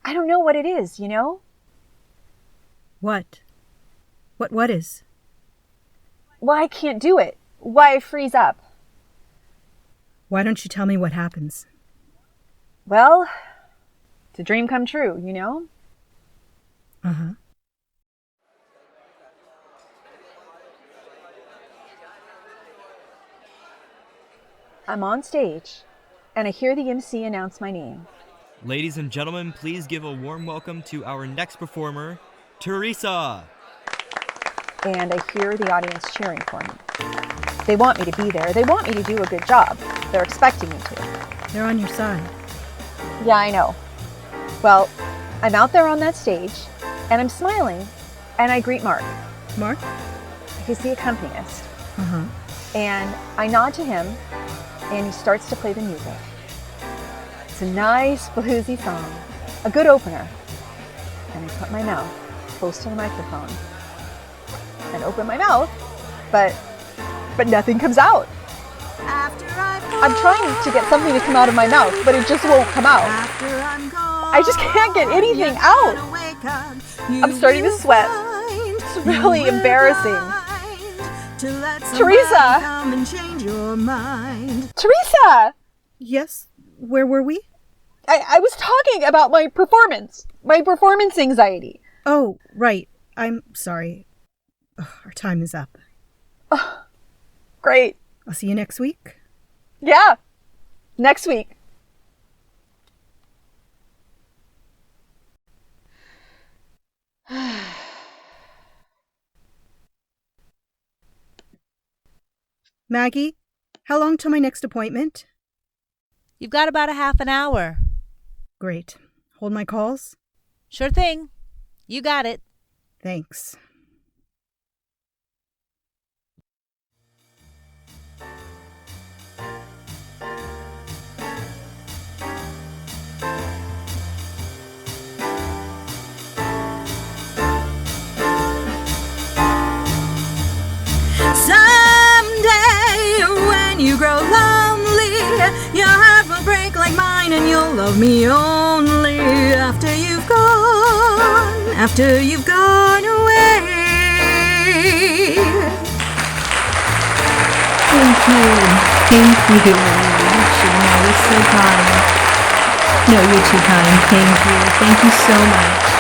I don't know what it is, you know? What? What is? Why I can't do it. Why I freeze up. Why don't you tell me what happens? Well, it's a dream come true, you know? Uh-huh. I'm on stage, and I hear the MC announce my name. Ladies and gentlemen, please give a warm welcome to our next performer, Teresa. And I hear the audience cheering for me. They want me to be there. They want me to do a good job. They're expecting me to. They're on your side. Yeah, I know. Well, I'm out there on that stage, and I'm smiling, and I greet Mark. Mark? He's the accompanist. Uh-huh. And I nod to him, and he starts to play the music. It's a nice bluesy song, a good opener. And I put my mouth close to the microphone and open my mouth, but nothing comes out. I'm trying to get something to come out of my mouth, but it just won't come out. I just can't get anything out. I'm starting to sweat. It's really embarrassing. Teresa! Teresa! Yes? Where were we? I was talking about my performance anxiety. Oh, right. I'm sorry. Ugh, our time is up. Oh, great. I'll see you next week. Yeah, next week. Maggie, how long till my next appointment? You've got about a half an hour. Great. Hold my calls? Sure thing. You got it. Thanks. Someday, when you grow lonely, your heart will break like mine, and you'll love me only after you've gone away. Thank you. You're so kind. No, you're too kind. Thank you so much.